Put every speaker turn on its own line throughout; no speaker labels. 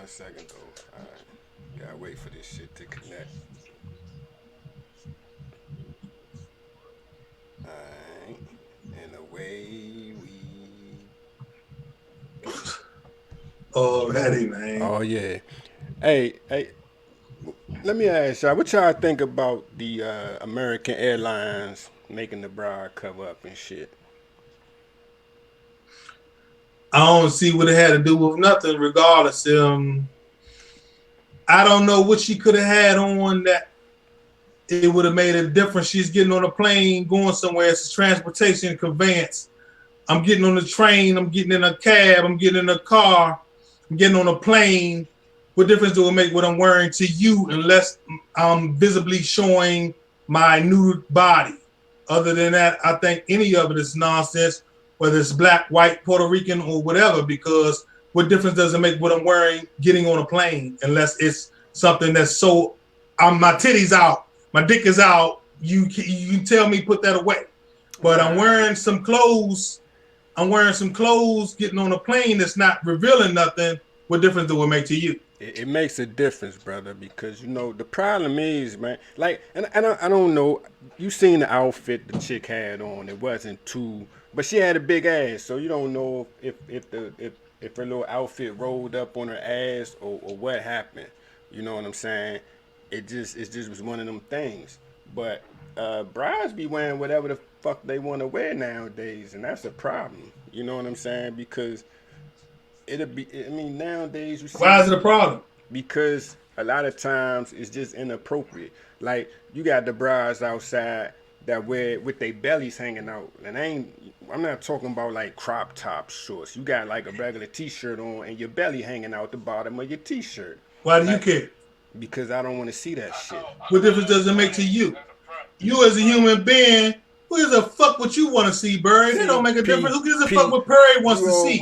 1 second though. All right. Gotta wait for this shit to connect. All right. And away we go.
Already, man.
Oh yeah. Hey, let me ask y'all, what y'all think about the American Airlines making the bra cover up and shit?
I don't see what it had to do with nothing. Regardless, I don't know what she could have had on that it would have made a difference. She's getting on a plane, going somewhere. It's a transportation conveyance. I'm getting on the train. I'm getting in a cab. I'm getting in a car. I'm getting on a plane. What difference do it make what I'm wearing to you unless I'm visibly showing my nude body? Other than that, I think any of it is nonsense, whether it's black, white, Puerto Rican, or whatever, because what difference does it make what I'm wearing getting on a plane unless it's something that's so, my titties out, my dick is out, you tell me put that away. But I'm wearing some clothes getting on a plane that's not revealing nothing. What difference do it make to you?
It makes a difference, brother, because you know the problem is, man. Like, and I don't know. You seen the outfit the chick had on? It wasn't too, but she had a big ass, so you don't know if her little outfit rolled up on her ass or what happened. You know what I'm saying? It just was one of them things. But brides be wearing whatever the fuck they want to wear nowadays, and that's a problem. You know what I'm saying? Because it'll be. I mean, nowadays you see.
Why is it a problem?
Because a lot of times it's just inappropriate. Like you got the brides outside that wear with their bellies hanging out, and I'm not talking about like crop top shorts. You got like a regular T-shirt on and your belly hanging out the bottom of your T-shirt.
Why do you care?
Because I don't want to see that shit.
What difference does it make to you? You as a human being, who gives a fuck what you want to see, Bird? It don't make a difference. Who gives a fuck what Perry wants to see?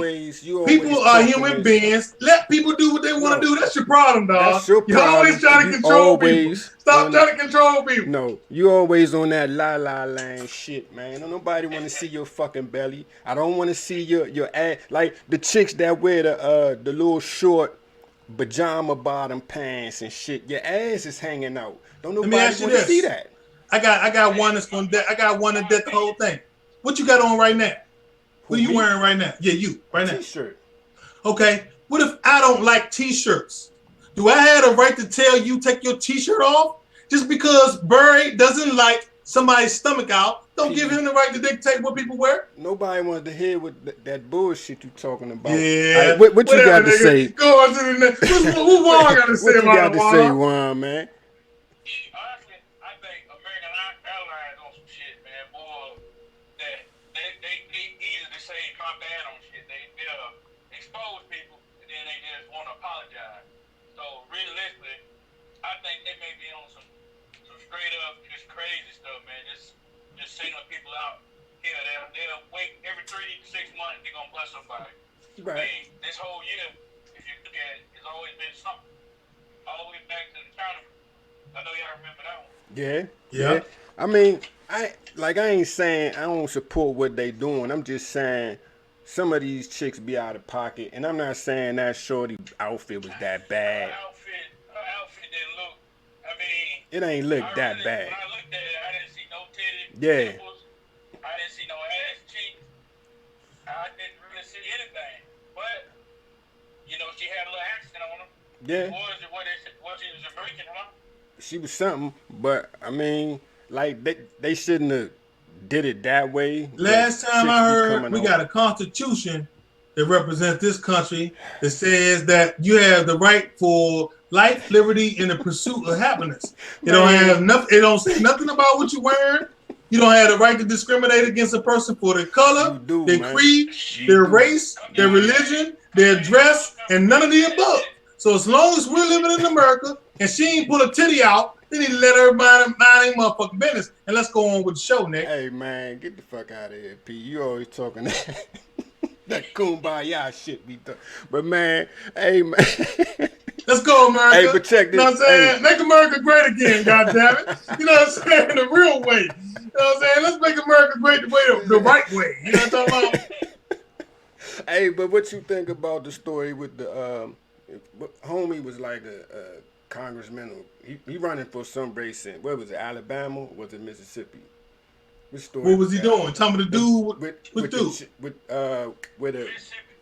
People are human beings. Let people do what they want to do. That's your problem, dog.
That's your problem.
You're always trying to control people. Stop trying to control people.
No, you always on that la la land shit, man. Don't nobody want to see your fucking belly. I don't want to see your ass. Like the chicks that wear the little short pajama bottom pants and shit. Your ass is hanging out. Don't nobody want to see that.
I got one that's gonna. I got one that did the whole thing. What you got on right now? What are you wearing right now? Yeah, you right now.
T-shirt.
Okay. What if I don't like T-shirts? Do I have a right to tell you take your T-shirt off just because Barry doesn't like somebody's stomach out? Don't give him the right to dictate what people wear.
Nobody wants to hear what that bullshit you talking about.
Yeah.
Right, what you got to say?
Go on to the next. What Juan got to say about it?
What you got to say, Juan, man?
Singling people out here, they'll wait every 3 to 6 months. They're gonna bless somebody.
Right.
I mean, this whole year, if you look at it, it's always been something. All the way back to the tournament. I know y'all remember that one.
Yeah. I mean, I ain't saying I don't support what they doing. I'm just saying some of these chicks be out of pocket, and I'm not saying that shorty outfit was that bad.
Her outfit didn't look. I mean,
it ain't look that bad.
When I looked at it, I didn't see no titties.
Yeah.
I didn't see no ass cheeks. I didn't really see anything. But you know, she had a little accent on her.
Yeah.
Was she was American, huh?
She was something, but I mean, like they shouldn't have did it that way.
Last time I heard, we got a constitution that represents this country that says that you have the right for life, liberty, and the pursuit of happiness. It don't have nothing. It don't say nothing about what you're wearing. You don't have the right to discriminate against a person for their color, their creed, their race, their religion, their dress, and none of the above. So as long as we're living in America and she ain't pull a titty out, they need to let everybody mind their motherfucking business. And let's go on with the show, Nick.
Hey, man, get the fuck out of here, P. You always talking that kumbaya shit we do. But, man, hey, man.
Let's go, America.
Hey, but check this.
You know what I'm saying? Hey. Make America great again, goddammit. You know what I'm saying? The real way. You know what I'm saying? Let's make America great the right way. You know what I'm talking about?
Hey, but what you think about the story with the Homie was like a congressman. He running for some race in, what was it, Alabama or was it Mississippi? Which story
What was he doing? Tell me the dude. Which dude?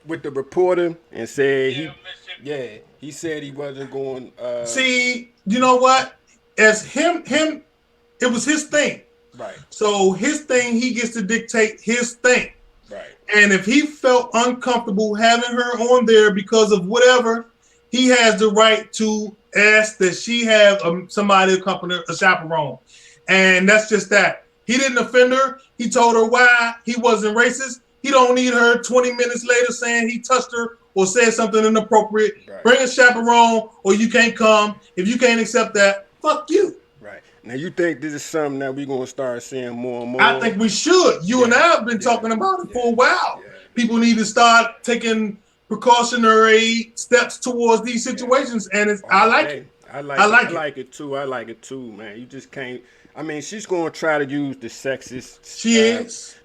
With the reporter and said
Mississippi.
he said he wasn't going.
See, you know what? As him, it was his thing.
Right.
So his thing, he gets to dictate his thing.
Right.
And if he felt uncomfortable having her on there because of whatever, he has the right to ask that she have somebody accompany her, a chaperone. And that's just that. He didn't offend her. He told her why he wasn't racist. He don't need her 20 minutes later saying he touched her or said something inappropriate.
Right.
Bring a chaperone or you can't come. If you can't accept that, fuck you.
Right. Now you think this is something that we're going to start seeing more and more?
I think we should. You and I have been talking about it for a while.
Yeah.
People need to start taking precautionary steps towards these situations, and I like it.
I like it too. I like it too, man. You just can't. I mean, she's going to try to use the sexist.
She is.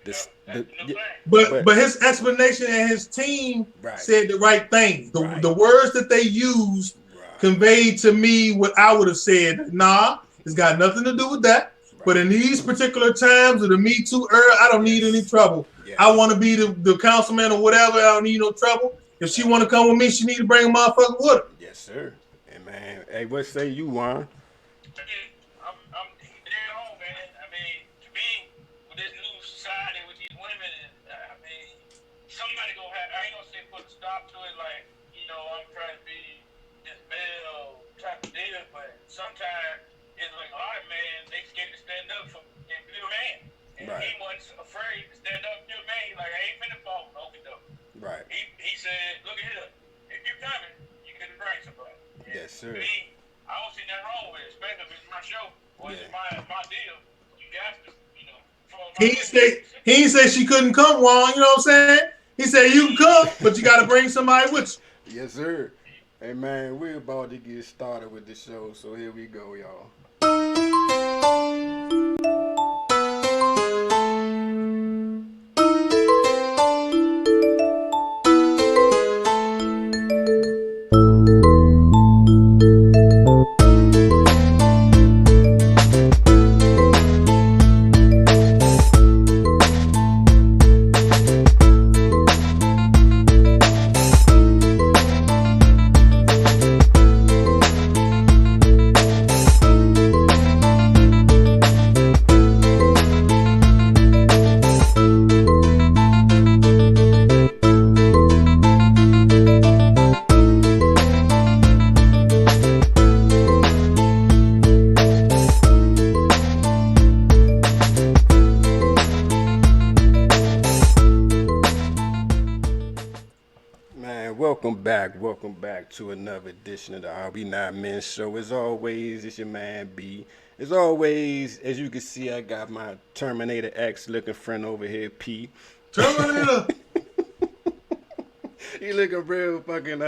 But his explanation and his team said the right thing. The words that they used conveyed to me what I would have said. Nah, it's got nothing to do with that. But in these particular times of the Me Too era, I don't need any trouble. Yeah. I want to be the councilman or whatever. I don't need no trouble. If she want to come with me, she need to bring a motherfucker with her.
Yes, sir. And man, hey, what say you, Juan?
I'm dead on, man. I mean, to me, with this new society with these women, I mean, somebody gonna have. I ain't gonna say put a stop to it, like I'm trying to be this male type of deal, but sometimes it's like a lot of men, they scared to stand up for and be a man. And he wasn't afraid to stand up to a man. He's like, I ain't finna fall no window.
Right.
He said, look at here. If you're coming, you can bring somebody. And
yes, sir.
Me, I don't see nothing wrong with it, especially if it's my show or it's my deal. You got to,
He ain't say she couldn't come, Juan. You know what I'm saying? He said you can come, but you got to bring somebody with
you. Yes, sir. Hey, man, we're about to get started with the show, so here we go, y'all. Welcome back to another edition of the AWNMT show. As always, it's your man B. As always, as you can see, I got my Terminator X looking friend over here, P.
Terminator!
He looking real fucking,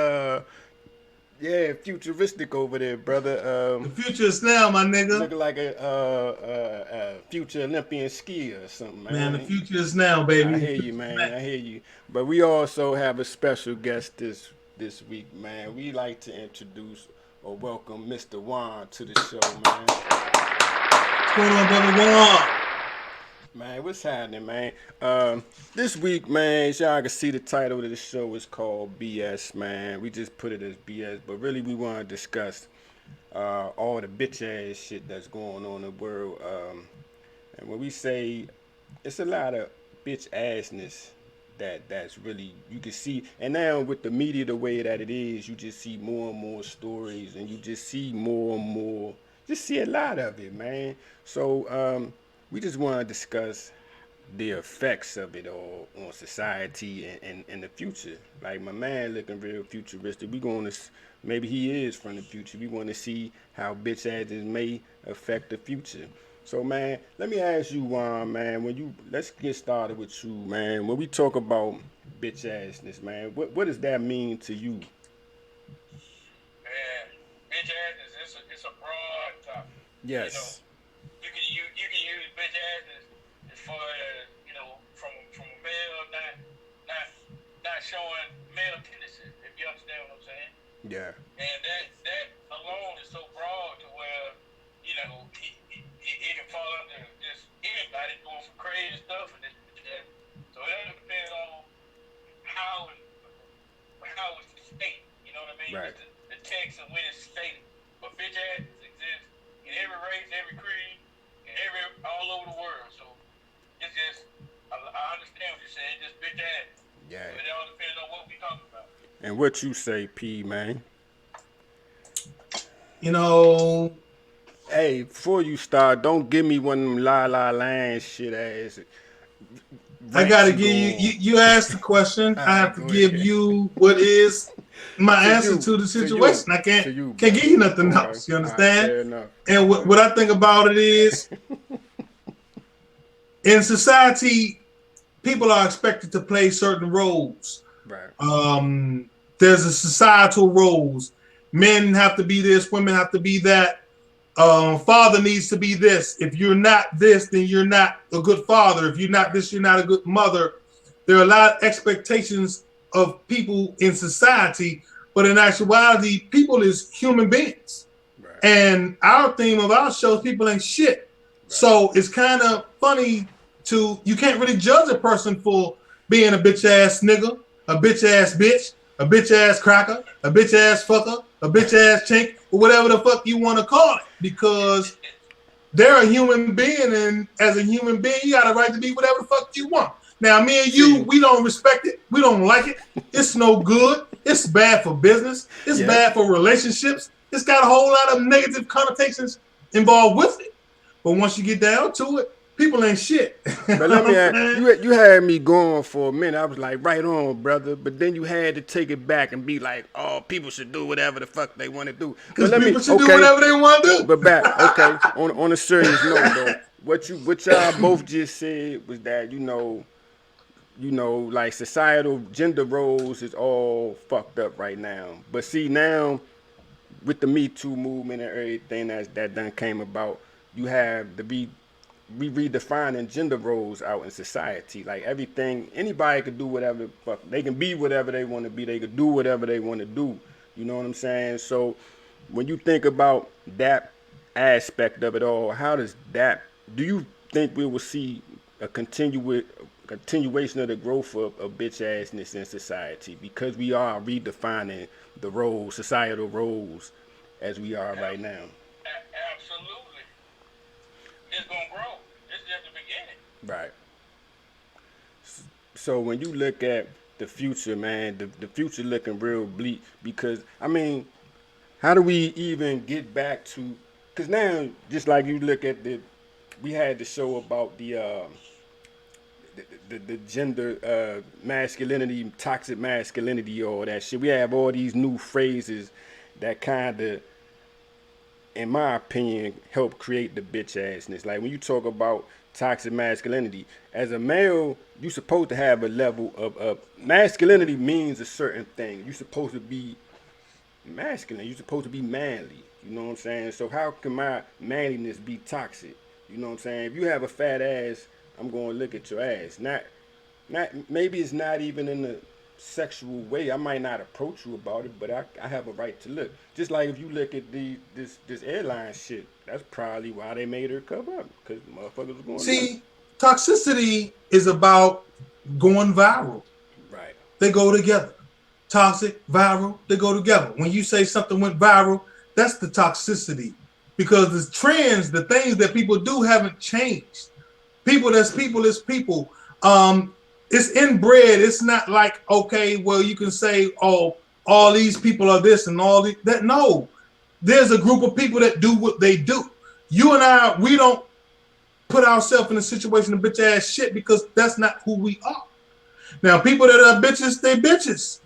futuristic over there, brother.
The future is now, my nigga.
Looking like a future Olympian skier or something, man.
Man, the future is now, baby.
I hear you, man. I hear you. But we also have a special guest this week, man. We like to introduce or welcome Mr. Juan to the show, man.
What's going on, brother Juan?
Man, what's happening, man? This week, man, as y'all can see, the title of the show is called BS, man. We just put it as BS, but really we want to discuss all the bitch ass shit that's going on in the world. And when we say it's a lot of bitch assness that's really, you can see, and now with the media the way that it is, you just see more and more stories, and you just see more and more, just see a lot of it, man. So we just want to discuss the effects of it all on society and the future. Like my man looking real futuristic. We going to, maybe he is from the future. We want to see how bitch asses may affect the future. So, man, let me ask you, Juan, man, let's get started with you, man. When we talk about bitch assness, man, what does that mean to you?
Man, bitch assness, it's a broad topic.
Yes.
You can use bitch assness as far as, from a male not showing male tendencies, if you understand what I'm saying.
Yeah.
text and when it's stated. But bitch ass exists in every race, every creed, and all over the world. So it's just, I understand what you're saying, just bitch ass.
Yeah.
But it all depends on what we talking about.
And what you say, P, man?
You know,
hey, before you start, don't give me one of them la land shit ass.
I gotta give you. You asked the question. I have to give you what is my answer to the situation. I can't give you nothing else. You understand?
Fair enough.
And what I think about it is, in society, people are expected to play certain roles.
Right.
There's a societal roles. Men have to be this. Women have to be that. Father needs to be this. If you're not this, then you're not a good father. If you're not this, you're not a good mother. There are a lot of expectations of people in society, but in actuality, people is human beings.
Right.
And our theme of our show is people ain't shit. Right. So it's kind of funny you can't really judge a person for being a bitch ass nigga, a bitch ass bitch, a bitch ass cracker, a bitch ass fucker, a bitch ass chink, or whatever the fuck you want to call it, because they're a human being, and as a human being, you got a right to be whatever the fuck you want. Now, me and you, we don't respect it. We don't like it. It's no good. It's bad for business. It's bad for relationships. It's got a whole lot of negative connotations involved with it. But once you get down to it, people ain't shit.
But let me ask, you had me going for a minute. I was like, right on, brother. But then you had to take it back and be like, oh, people should do whatever the fuck they want to do.
Because people should do whatever they want to do.
But back, okay, on a serious note, though, what y'all both just said was that, you know, like societal gender roles is all fucked up right now. But see, now, with the Me Too movement and everything that done came about, you have we redefining gender roles out in society. Like everything, anybody could do whatever, they can be whatever they want to be. They could do whatever they want to do. You know what I'm saying? So when you think about that aspect of it all, do you think we will see a continuation of the growth of bitch assness in society because we are redefining the roles, societal roles, as we are right now?
Absolutely. It's gonna grow. It's just the beginning.
Right. So when you look at the future, man, the future looking real bleak because, I mean, how do we even get back to, because now, just like you look at we had the show about the gender, masculinity, toxic masculinity, all that shit. We have all these new phrases that kind of, in my opinion, help create the bitch assness. Like when you talk about toxic masculinity, as a male, you're supposed to have a level of masculinity means a certain thing. You're supposed to be masculine. You're supposed to be manly. You know what I'm saying? So how can my manliness be toxic? You know what I'm saying? If you have a fat ass, I'm going to look at your ass. Not maybe it's not even in a sexual way. I might not approach you about it, but I have a right to look. Just like if you look at this airline shit, that's probably why they made her cover up, because motherfuckers was going.
See, toxicity is about going viral.
Right.
They go together. Toxic, viral, they go together. When you say something went viral, that's the toxicity, because the trends, the things that people do haven't changed. People is people. It's inbred. It's not like, okay, well, you can say, oh, all these people are this and all that. No, there's a group of people that do what they do. You and I, we don't put ourselves in a situation of bitch ass shit because that's not who we are. Now, people that are bitches, they bitches.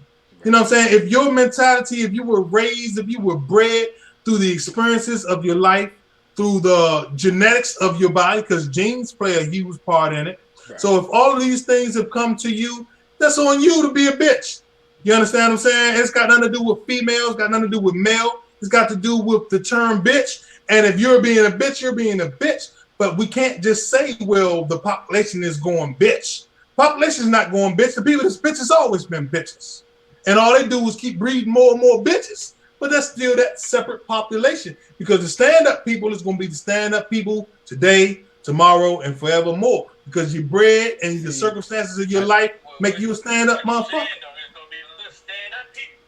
You know what I'm saying? If your mentality, if you were raised, if you were bred through the experiences of your life, through the genetics of your body, because genes play a huge part in it. Right. So if all of these things have come to you, that's on you to be a bitch. You understand what I'm saying? It's got nothing to do with females, got nothing to do with male. It's got to do with the term bitch. And if you're being a bitch, you're being a bitch. But we can't just say, well, the population is going bitch. Population is not going bitch. The people that's bitches always been bitches. And all they do is keep breeding more and more bitches. But that's still that separate population, because the stand-up people is going to be the stand-up people today, tomorrow, and forevermore. Because you're bred and the circumstances of your life make you a stand-up motherfucker.
There's going to be a little stand-up people.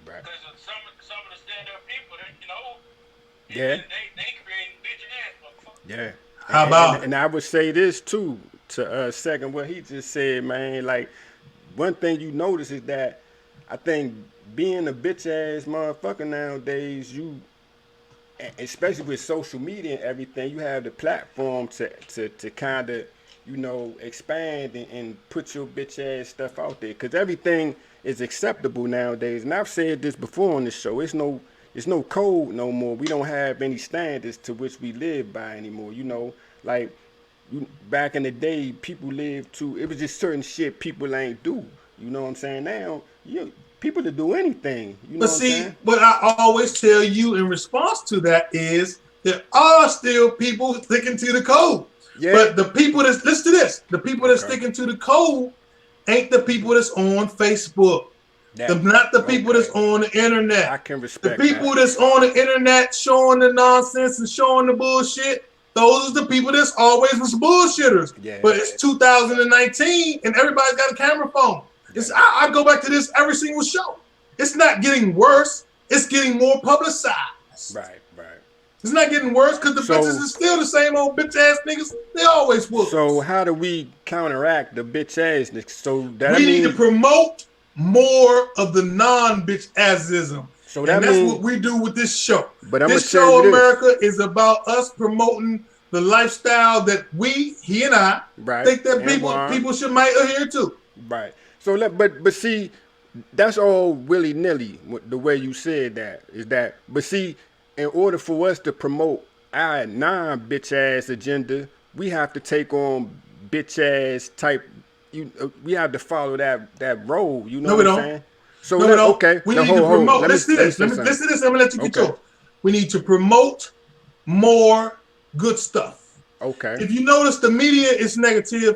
Right.
Because some of the stand-up
Yeah.
They creating bitch ass motherfuckers.
Yeah.
How about
and I would say this too to second what he just said, man. Like one thing you notice is that I think being a bitch ass motherfucker nowadays, especially with social media and everything, you have the platform to kind of, expand and put your bitch ass stuff out there. Because everything is acceptable nowadays. And I've said this before on the show. It's no code no more. We don't have any standards to which we live by anymore. Like back in the day, people lived to, it was just certain shit people ain't do. You know what I'm saying? Now, people to do anything. You know
But
what I'm
see,
saying?
what I always tell you in response to that is there are still people sticking to the code.
Yeah.
But the people that's, listen to this, the people that's
Okay.
sticking to the code ain't the people that's on Facebook.
That-
Not the people
okay.
that's on the internet.
I can
The
respect
people
that.
that's on the internet showing the nonsense and showing the bullshit, those are the people that's always was bullshitters.
Yeah.
But it's 2019 and everybody's got a camera phone. I go back to this every single show. It's not getting worse. It's getting more publicized.
Right.
It's not getting worse because the bitches is still the same old bitch ass niggas. They always was.
So how do we counteract the bitch assness? So that
we need to promote more of the non-bitch assism.
So that's
what we do with this show.
But
this show, America, is about us promoting the lifestyle that he and I think that people should might adhere to.
Right. So but see, that's all willy nilly. The way you said that is that. But see, in order for us to promote our non-bitch ass agenda, we have to take on bitch ass type. We have to follow that role. You know what I'm saying? So
no, we don't.
Okay.
We need to promote. Listen to this. Listen to this. I'm gonna let you get yours. We need to promote more good stuff.
Okay.
If you notice, the media is negative.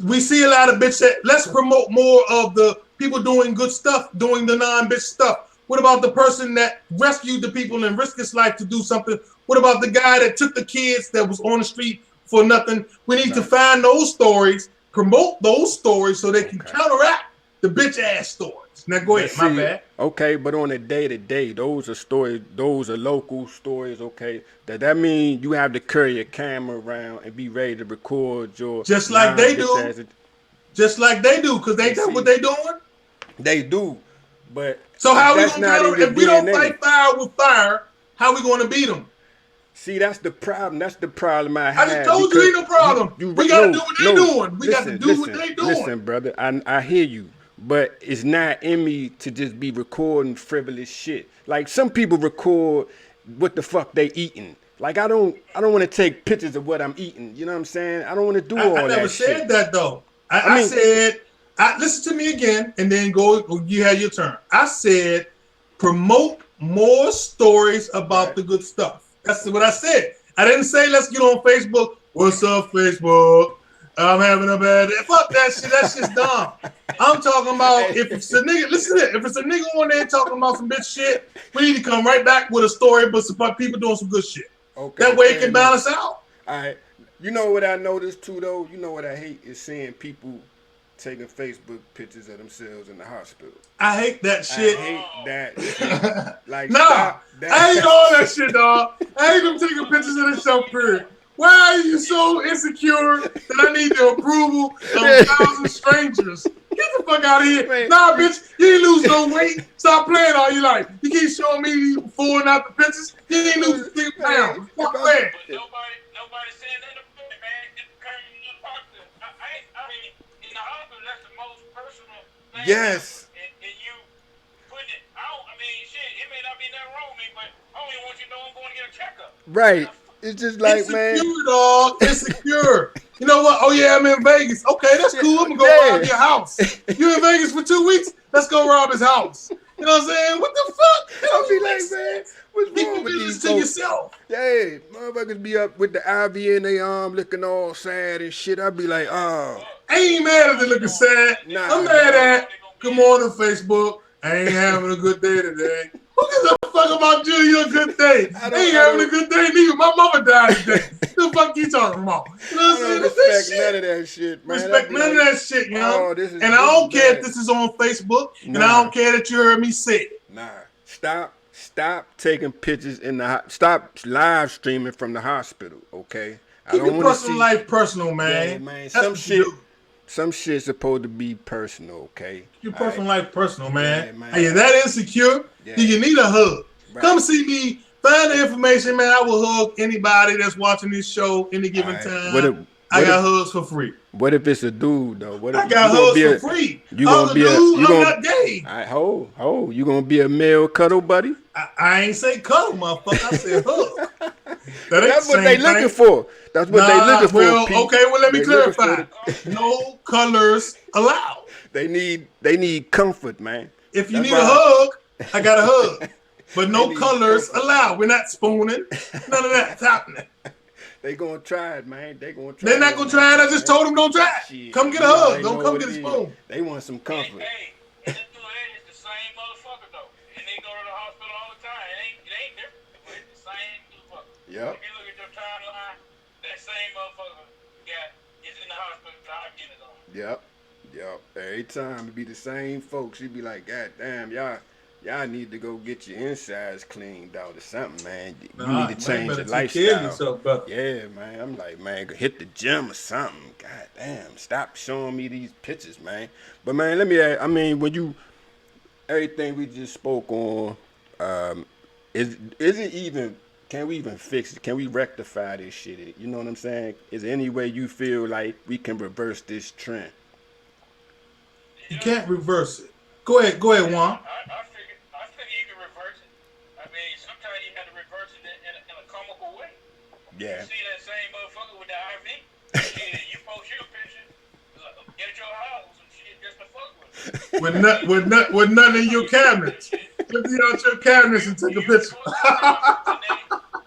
We see a lot of bitch. Let's promote more of the people doing good stuff, doing the non-bitch stuff. What about the person that rescued the people and risked his life to do something? What about the guy that took the kids that was on the street for nothing? We need to find those stories, promote those stories so they can counteract the bitch ass stories. Now go ahead, my bad.
Okay, but on a day-to-day, those are stories, those are local stories, okay? That means you have to carry a camera around and be ready to record your...
Just like they do. Just like they do, because they know what they doing.
They do, but...
So how we gonna counter? If we don't fight fire with fire, how we gonna beat them?
See, that's the problem. That's the problem I have.
I just told you ain't no problem. We gotta do what they doing. We got to do what they doing.
Listen, brother, I hear you, but it's not in me to just be recording frivolous shit. Like some people record what the fuck they eating. Like I don't want to take pictures of what I'm eating. You know what I'm saying? I don't want to do all that shit. I never said
that though. I said. Listen to me again, and then go. You have your turn. I said, promote more stories about the good stuff. That's what I said. I didn't say let's get on Facebook. What's up, Facebook? I'm having a bad day. Fuck that shit. That shit's dumb. I'm talking about if it's a nigga. Listen to it. If it's a nigga on there talking about some bitch shit, we need to come right back with a story, but some people doing some good shit. Okay. That way it can balance out.
All right. You know what I noticed too, though. You know what I hate is seeing people taking Facebook pictures of themselves in the hospital.
I hate that shit.
I hate that shit. Like,
nah, I hate all that shit, dog. I hate them taking pictures of themselves, period. Why are you so insecure that I need the approval of 1,000 strangers? Get the fuck out of here. Man. Nah, bitch, you ain't lose no weight. Stop playing all your life. You keep showing me you forwarding out the pictures. You ain't lose 3 pounds. Fuck that.
Nobody saying that about it, man. It's becoming a doctor. I mean, in the hospital, that's the most personal thing.
Yes.
And you putting it out. I mean, shit, it may not be nothing wrong with me, but I only want you to know I'm going to get a checkup.
Right. It's just like, man.
Insecure, dog. Insecure. You know what? Oh, yeah, I'm in Vegas. Okay, that's cool. I'm going to go rob your house. You in Vegas for 2 weeks? Let's go rob his house. You know what I'm saying? What the fuck?
I'll be like, man, what's wrong with these
to yourself?
Yeah, motherfuckers be up with the IV in their arm looking all sad and shit. I'd be like, oh.
I ain't mad at they looking sad. I'm mad at, good morning, Facebook. I ain't having a good day today. Who gives a fuck about you? A good day. I ain't having a good day neither. My mama died today. What the fuck you talking about? You know what I'm saying?
Respect none of that shit, man.
Respect none of that shit, you know? And I don't care if this is on Facebook, and I don't care that you heard me say it.
Nah. Stop stop taking pictures in the stop live streaming from the hospital, okay? I
Keep
don't
your
want to
personal
see.
life personal, man.
Yeah, man.
That's
Some
what you
shit,
do.
some shit's supposed to be personal, okay?
Keep your
All right?
personal life personal, man.
Yeah, man.
Hey, you're that insecure?
Yeah.
Do you need a hug?
Right.
Come see me. Find the information, man. I will hug anybody that's watching this show any given
All right.
time. I got hugs for free.
What if it's a dude though? What if
I got
you gonna
hugs
be
for
a
free.
you
I'm
gonna
a
be a
dude.
you
I'm
gonna
not gay.
all right, ho, you gonna be a male cuddle buddy?
I ain't say cuddle, motherfucker. I said hug. That ain't
That's
the
what they
same
looking
thing.
for. That's what they looking for.
Well,
Pete.
okay. Well, let me
They looking
clarify.
for
No colors allowed.
They need comfort, man.
If you
That's
need a
why-
hug, I got a hug. But
They
no
need
colors
comfort.
allowed. We're not spooning. None of that's happening.
They gonna try it, man. They gonna try.
They're not gonna try it. I just told them don't try it.
Shit,
Come get a
you
hug.
already
Don't
know
come
what
get a
it is.
spoon.
They want some comfort.
Hey, and this dude is the same motherfucker though, and they go to the hospital all the time. It ain't different, but it's the same motherfucker.
Yep.
If you look at your timeline, that same motherfucker is in the hospital. I'm getting it on.
Yep. Every time it be the same folks. You be like, God damn, y'all need to go get your insides cleaned out or something, man. You need to change your lifestyle.
Yourself,
yeah, man. I'm like, man, go hit the gym or something. God damn, stop showing me these pictures, man. But man, let me ask, I mean, when you everything we just spoke on, is it even? Can we even fix it? Can we rectify this shit? You know what I'm saying? Is there any way you feel like we can reverse this trend?
You can't reverse it. Go ahead, Juan.
I figure you can reverse it. I mean, sometimes you have to reverse it in a comical way.
Yeah.
You see that same motherfucker with the IV? Shit, you post your picture at your house and shit just to fuck with it.
With none in your cabinets. Empty out your cabinets and take a picture.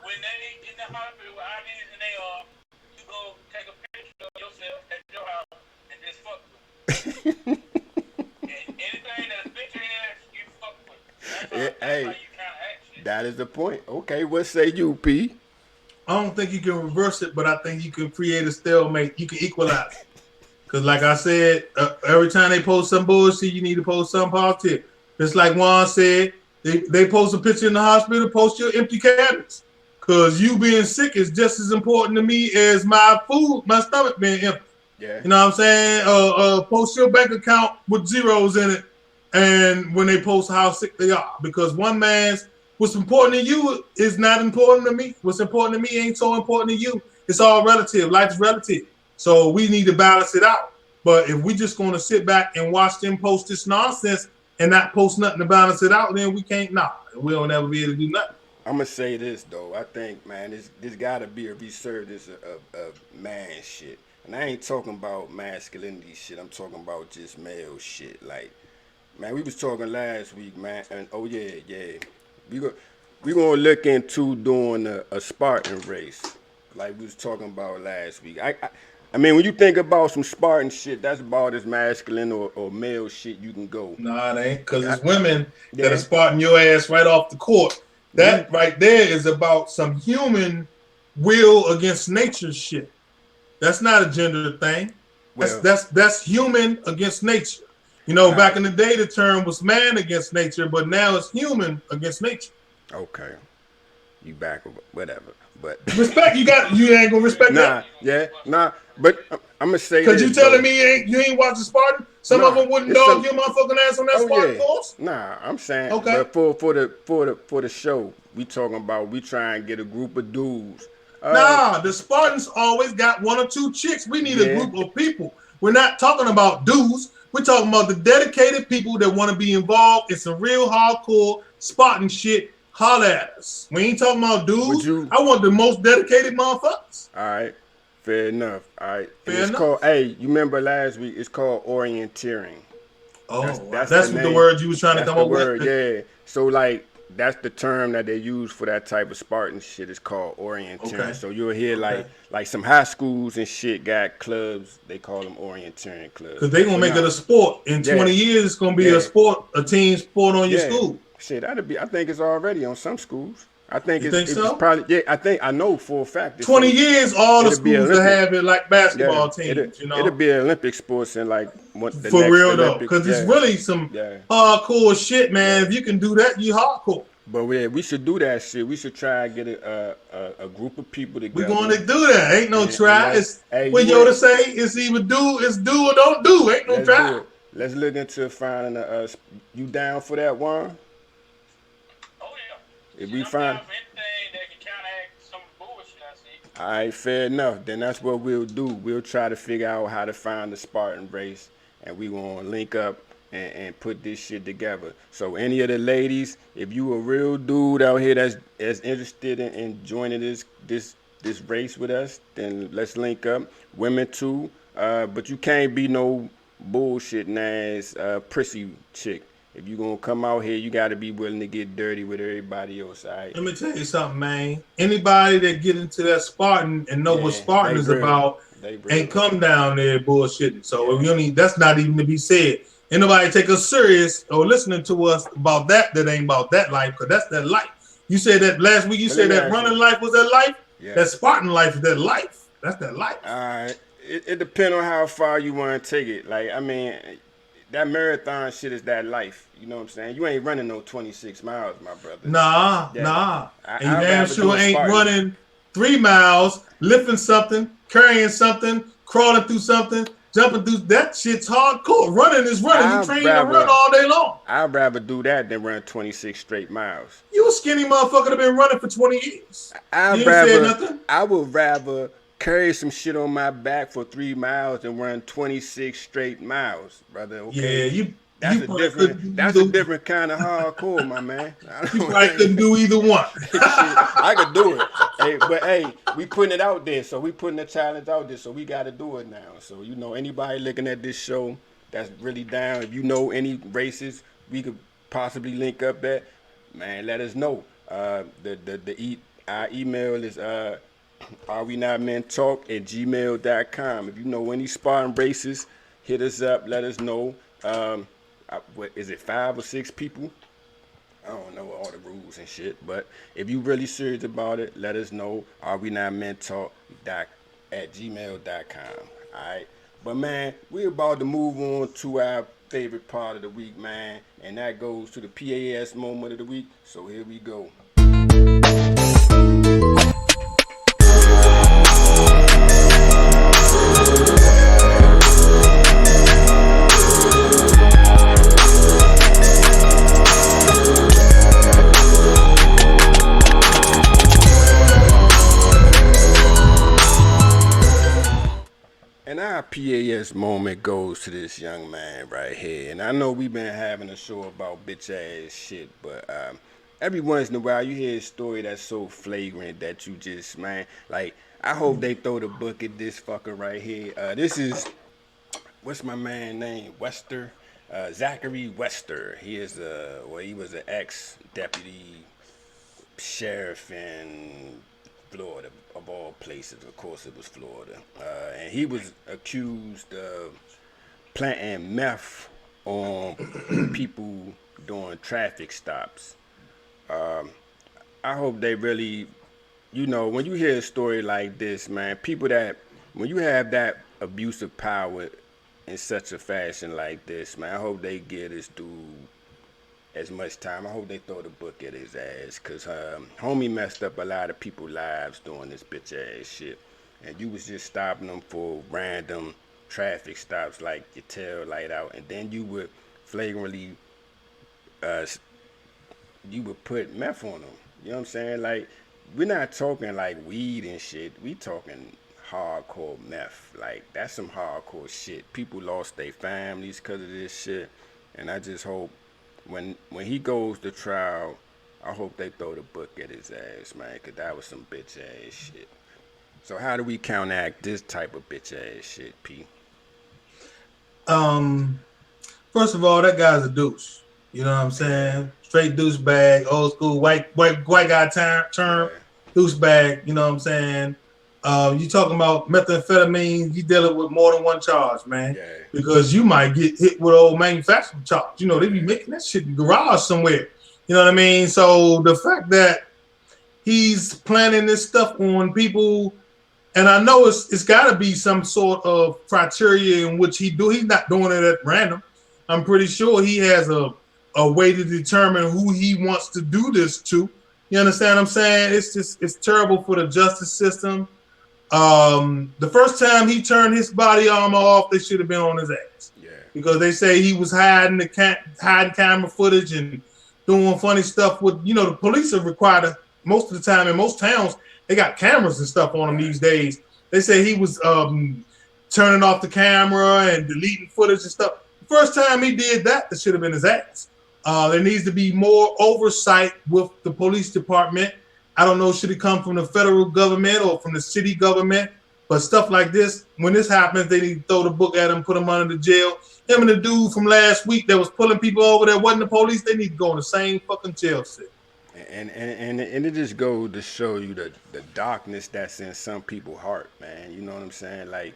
When they in the hospital with IVs in their arm, you go take a picture of yourself at your house and just fuck with it. Anything that's bitch ass, you fuck with. That's how you kind of act shit.
That is the point. Okay, what say you, P?
I don't think you can reverse it, but I think you can create a stalemate. You can equalize it. Because like I said, every time they post some bullshit, you need to post something positive. Just like Juan said, they post a picture in the hospital, post your empty cabinets. Because you being sick is just as important to me as my stomach being empty.
Yeah.
You know what I'm saying? Post your bank account with zeros in it, and when they post how sick they are, because one man's what's important to you is not important to me. What's important to me ain't so important to you. It's all relative. Life is relative. So we need to balance it out. But if we just going to sit back and watch them post this nonsense and not post nothing to balance it out, then we can't. We don't ever be able to do nothing.
I'm gonna say this though. I think, man, this gotta be a resurgence of man shit. And I ain't talking about masculinity shit. I'm talking about just male shit. Like, man, we was talking last week, man, and oh yeah. We gonna look into doing a Spartan race, like we was talking about last week. I mean, when you think about some Spartan shit, that's about as masculine or male shit you can go.
Nah, it ain't, because it's women that are Spartan your ass right off the court. That right there is about some human will against nature shit. That's not a gender thing. That's human against nature. You know, back in the day, the term was man against nature, but now it's human against nature.
Okay, you back or whatever, but
respect. You ain't gonna respect that.
But I'm gonna say
because you telling me you ain't watching Spartan. Some of them wouldn't dog your motherfucking ass on that Spartan course.
Nah, I'm saying
okay.
But for the show, we talking about we try and get a group of dudes.
The Spartans always got one or two chicks. We need a group of people. We're not talking about dudes. We're talking about the dedicated people that want to be involved in some real hardcore Spartan shit. Holler at us. We ain't talking about dudes. I want the most dedicated motherfuckers.
All right. Fair enough. All right.
Fair enough.
Called, you remember last week, it's called orienteering.
Oh, that's what the word you was trying to come up with?
Yeah. So, like, that's the term that they use for that type of Spartan shit. It's called orienteering. Okay. So you'll hear like some high schools and shit got clubs. They call them orienteering clubs.
Because they gonna make it a sport. In 20 years, it's gonna be a sport, a team sport on your school.
Shit, I think it's already on some schools. I think it's
so?
probably I know for a fact.
20 years, all the schools will have it like basketball teams.
It'll be Olympic sports and like what the
for
next
real
Olympics,
though, because it's really some hardcore shit, man. If you can do that, you hardcore.
But we should do that shit. We should try and get a group of people
We're
together.
going to do that. Ain't no
And
try. It's
hey,
when
you
Yoda
ain't,
say it's either do or don't do. Ain't no
let's do
try.
it. Let's look into finding a. You down for that, Juan?
Oh yeah.
If
Shit,
we
I'm
find.
down for anything that can counteract some bullshit I see.
All right, fair enough. Then that's what we'll do. We'll try to figure out how to find the Spartan race, and we gonna link up and put this shit together. So any of the ladies, if you a real dude out here that's interested in joining this race with us, then let's link up. Women too, but you can't be no bullshit ass prissy chick. If you gonna come out here, you gotta be willing to get dirty with everybody else. All right?
Let me tell you something, man. Anybody that get into that Spartan and know what
Yeah,
Spartan
they
is
real.
about
They real.
ain't come down there bullshitting. So
Yeah.
if you don't that's not even to be said. Ain't nobody take us serious or listening to us about that ain't about that life, because that's that life. You said that last week, you
But
said
let me
that
ask
running
you.
life was that life?
Yeah.
That Spartan life is that life. That's that life.
All right. It depends on how far you want to take it. Like, I mean, that marathon shit is that life. You know what I'm saying? You ain't running no 26 miles, my brother.
Nah. And you
I'd
damn
rather do
sure
a
ain't
Spartan.
running 3 miles, lifting something, carrying something, crawling through something, jumping through. That shit's hardcore. Running is running. You
I'd
train to
rather-
run all day long.
I'd rather do that than run 26 straight miles.
You a skinny motherfucker that been running for 20 years.
I'd
You ain't said
rather,
nothing.
I would rather carry some shit on my back for 3 miles than run 26 straight miles, brother. Okay.
Yeah,
That's
you
a
probably
different.
couldn't do
That's a
either-
different kind of hardcore, my man.
You probably couldn't do either one.
Shit, I could do it. Hey, but hey, we putting it out there, so we putting the challenge out there, so we got to do it now. So you know, anybody looking at this show that's really down, if you know any races we could possibly link up at, man, let us know. Our email is arenwenotmentalk@gmail.com. If you know any Spartan races, hit us up. Let us know. What is it, 5 or 6 people? I don't know all the rules and shit, but if you really serious about it, let us know. arenwenotmentalk@gmail.com. All right, but man, we're about to move on to our favorite part of the week, man, and that goes to the PAS moment of the week. So here we go. And our PAS moment goes to this young man right here. And I know we've been having a show about bitch ass shit, but every once in a while you hear a story that's so flagrant that you just, man, like, I hope they throw the book at this fucker right here. This is, what's my man name? Wester? Zachary Wester. He is he was an ex-deputy sheriff in Florida, of all places. Of course, it was Florida, and he was accused of planting meth on people doing traffic stops. I hope they really, you know, when you hear a story like this, man, people that, when you have that abuse of power in such a fashion like this, man, I hope they give this dude as much time. I hope they throw the book at his ass, because homie messed up a lot of people's lives doing this bitch ass shit. And you was just stopping them for random traffic stops like your tail light out, and then you would flagrantly you would put meth on them. You know what I'm saying? Like, we're not talking like weed and shit. We talking hardcore meth. Like, that's some hardcore shit. People lost their families because of this shit. And I just hope when he goes to trial, I hope they throw the book at his ass, man, because that was some bitch ass shit. So how do we counteract this type of bitch ass shit, P?
First of all, that guy's a douche. You know what I'm saying? Straight douchebag, old school white guy term, douchebag. You know what I'm saying? You talking about methamphetamine? You dealing with more than one charge, man.
Yeah.
Because you might get hit with old manufacturing charge. You know, they be making that shit in the garage somewhere. You know what I mean? So the fact that he's planning this stuff on people, and I know it's got to be some sort of criteria in which he's not doing it at random. I'm pretty sure he has a a way to determine who he wants to do this to. You understand what I'm saying? It's terrible for the justice system. The first time he turned his body armor off, they should have been on his ass.
Yeah.
Because they say he was hiding camera footage and doing funny stuff with, the police are required to, most of the time in most towns, they got cameras and stuff on them these days. They say he was turning off the camera and deleting footage and stuff. The first time he did that, that should have been his ass. There needs to be more oversight with the police department. I don't know, should it come from the federal government or from the city government? But stuff like this, when this happens, they need to throw the book at him, put him under the jail. Him and the dude from last week that was pulling people over that wasn't the police, they need to go in the same fucking jail cell.
And it just goes to show you the darkness that's in some people's heart, man. You know what I'm saying? Like,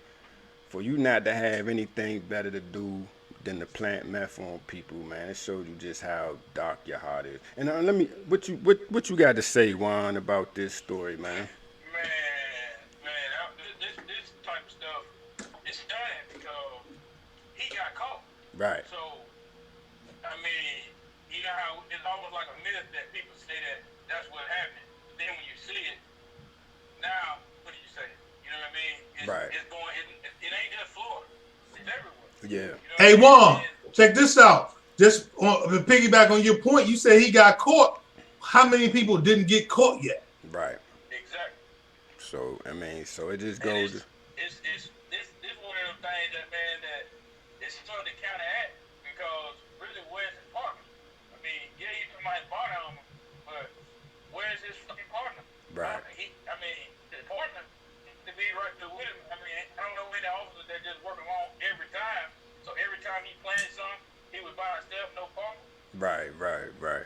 for you not to have anything better to do than to plant meth on people, man, it shows you just how dark your heart is. And what you got to say, Juan, about this story, man?
This type of stuff is sad because he got caught.
Right.
So, I mean, you know how it's almost like a myth that people say that that's what happened. But then when you see it, now, what do you say? You know what I mean?
Right.
It's going, it ain't just Florida. It's everywhere.
Yeah.
You know
Hey, Juan, check this out. Just to piggyback on your point, you say he got caught. How many people didn't get caught yet?
Right.
Exactly.
So, I mean, so it just goes.
It's one of them things that, man, that it's something to counteract because really, where's his partner? I mean, yeah, you talking about his body armor, but where's his fucking partner?
Right.
I mean, his partner to be right there with him. I mean, I don't know any officers that just working along every time. So every time he planned something, he was by himself, no partner.
Right.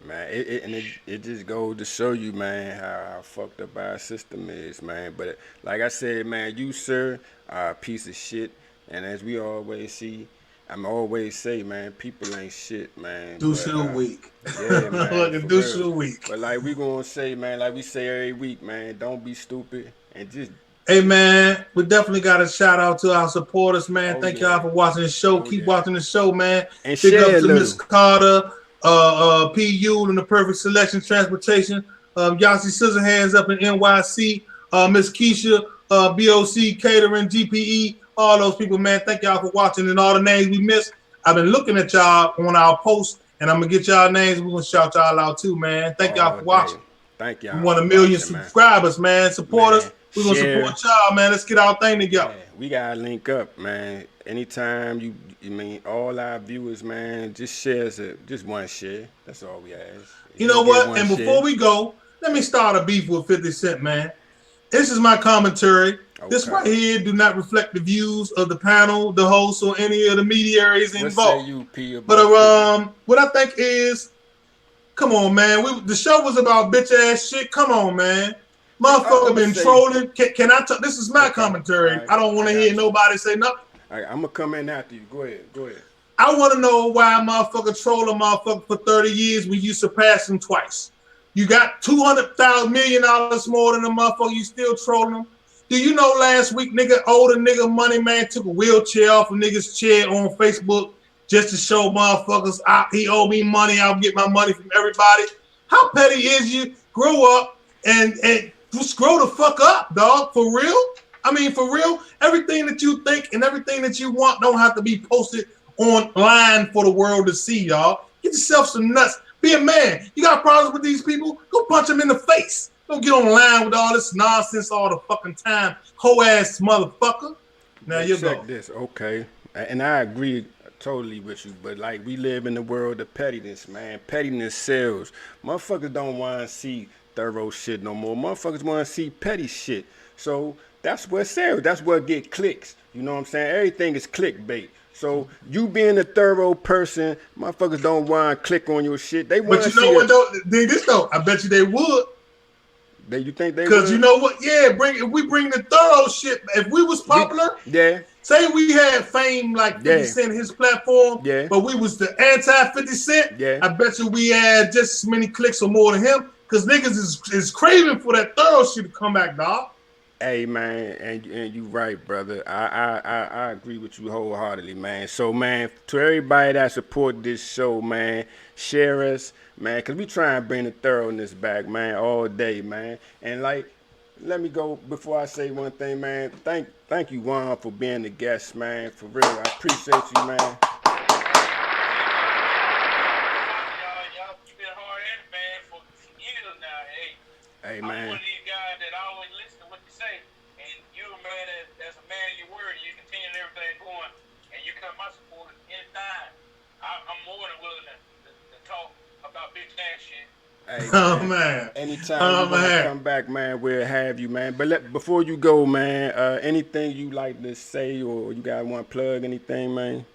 Man, it just goes to show you, man, how fucked up our system is, man. But like I said, man, you, sir, are a piece of shit. And as we always see, I'm always say, man, people ain't shit, man.
Douche of the week.
Yeah, man.
Like a douche of the week.
But like we gonna say, man, like we say every week, man, don't be stupid and just.
Hey, man, we definitely got a shout out to our supporters, man. Thank y'all for watching the show. Keep watching the show, man.
And
big
share
up to Miss Carter, PU and the Perfect Selection Transportation, Yossi Scissorhands up in NYC, Miss Keisha, BOC Catering, GPE, all those people, man. Thank y'all for watching and all the names we missed. I've been looking at y'all on our posts, and I'm gonna get y'all names. We're gonna shout y'all out too, man. Thank y'all for watching.
Thank y'all.
We want 1 million subscribers, man. Support us. We're going to support y'all, man. Let's get our thing together.
Man, we got to link up, man. Anytime you mean, all our viewers, man, just share, just one share. That's all we ask.
You know what? And before we go, let me start a beef with 50 Cent, man. This is my commentary. Okay. This right here do not reflect the views of the panel, the host, or any of the mediaries involved.
Say you, P,
but what I think is, come on, man. The show was about bitch ass shit. Come on, man. Motherfucker been trolling. Can I talk? This is my commentary. Right. I don't want to hear nobody say nothing.
Right, I'm gonna come in after you. Go ahead.
I want to know why a motherfucker troll a motherfucker for 30 years when you surpass him twice. You got $200 million more than a motherfucker. You still trolling him. Do you know last week, older nigga Money Man took a wheelchair off a nigga's chair on Facebook just to show motherfuckers he owe me money. I'll get my money from everybody. How petty is you? Grow up and just grow the fuck up, dog. For real? I mean, for real? Everything that you think and everything that you want don't have to be posted online for the world to see, y'all. Get yourself some nuts. Be a man. You got problems with these people? Go punch them in the face. Don't get online with all this nonsense all the fucking time. Hoe-ass motherfucker. Now you go.
Check this, okay. And I agree totally with you, but like we live in the world of pettiness, man. Pettiness sells. Motherfuckers don't want to see thorough shit no more. Motherfuckers want to see petty shit. So that's what sells. That's what get clicks. You know what I'm saying? Everything is clickbait. So you being a thorough person, motherfuckers don't want to click on your shit. They want to see.
But you know what though? This though, I bet you they would.
You think they would?
Because you know what? Yeah, if we bring the thorough shit. If we was popular, say we had fame like 50 Cent his platform, but we was the anti 50 Cent, I bet you we had just as many clicks or more than him. Because niggas is craving for that thorough shit to come back, dog.
Hey man, and you right, brother. I agree with you wholeheartedly, man. So man, to everybody that support this show, man, share us, man, cause we try and bring the thoroughness back, man, all day, man. And like, let me go before I say one thing, man. Thank you, Juan, for being the guest, man. For real, I appreciate you, man.
Y'all, you been hard at it, man, for years now. Hey,
Hey
I'm one
man,
of these guys that always listen to what you say, and you're a man that's a man of your word. You continue everything going, and you come my support anytime. I'm more than willing to talk about bitch ass shit.
hey
Oh
man.
man.
Anytime you
Oh
want to
man.
come back, man, we'll have you, man. But before you go, man, anything you like to say or you guys want to plug anything, man?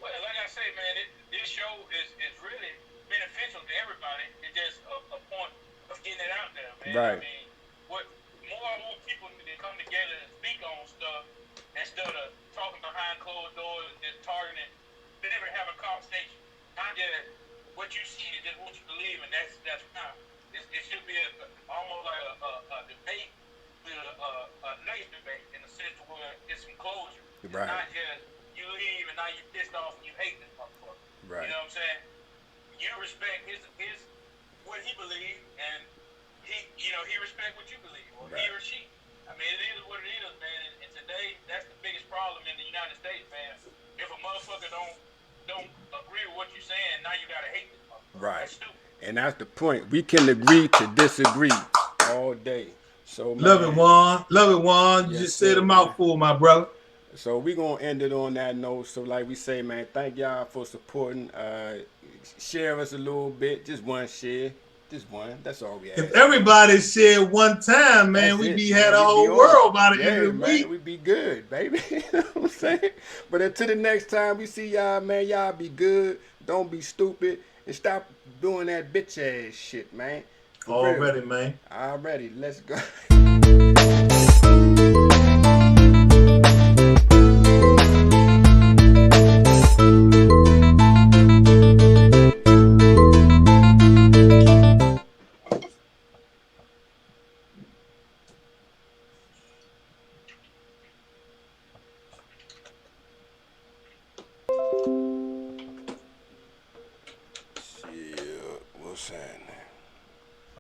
Well, like I say, man, this show is really beneficial to everybody. It's just a point of getting it out there, man. I
Right.
mean, what more and more people need to come together and speak on stuff instead of talking behind closed doors and just targeting. Never have a conversation. Not just what you see is just what you believe, and that's fine. It should be almost like a debate, a nice debate in the sense where it's some closure. It's
Right.
not just you leave and now you pissed off and you hate this motherfucker.
Right.
You know what I'm saying? You respect his what he believes, and he respect what you believe, or he
Right.
or she. I mean, it is what it is, man. And today, that's the biggest problem in the United States, man. If a motherfucker don't agree with what you're saying, now you gotta hate this motherfucker.
Right.
That's stupid.
And that's the point. We can agree to disagree all day. So,
Love it,
man,
Juan. Love it, Juan. You
yes,
just said a
sir, man.
mouthful, my brother.
So we gonna end it on that note. So like we say, man, thank y'all for supporting. Share us a little bit, just one share, just one. That's all we
If
ask.
everybody shared one time, man,
That's
we
it,
be had
man.
a
We be
whole
on
world
it.
by the end
Yeah,
of the
man.
week.
We be good, baby. You know what I'm saying? But until the next time we see y'all, man, y'all be good. Don't be stupid and stop doing that bitch ass shit, man. For real.
Already, man.
Already, let's go.